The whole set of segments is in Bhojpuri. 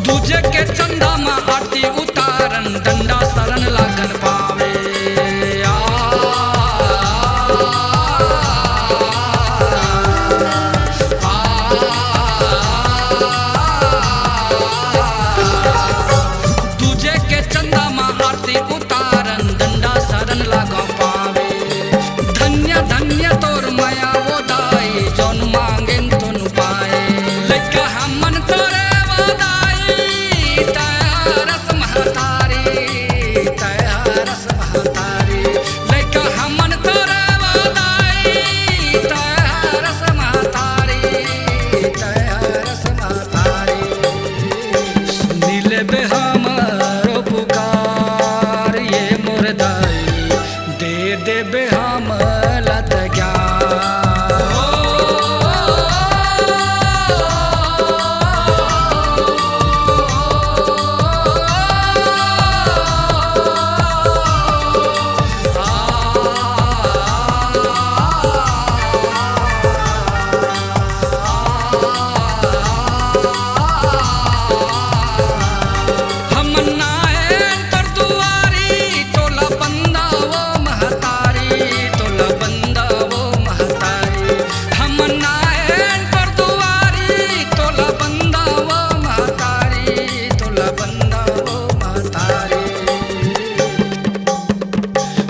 तुझे के चंदा मा आरती उतारन डंडा शरण लागन पावे। तुझे के चंदा मा आरती उतारन डंडा शरण लागन पावे। धन्य धन्य तोर माया वो दाई जोन मांगे तुन पाए। लइका हमन तोरे रस महतारी रस महतारी लइका हमन तोरे वादाई रस महतारी रस महतारी। सुनी लेबे हमरो पुकार ये मोर दाई दे देबे हम लत ज्ञान।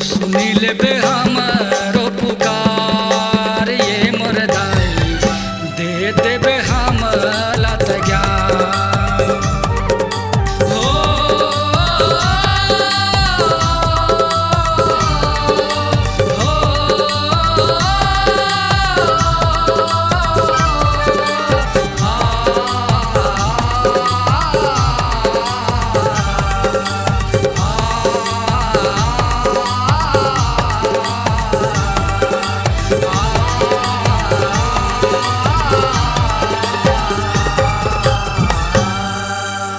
सुनी लेबे हमरो पुकार ये मोर दाई दे देबे हम लत ज्ञान।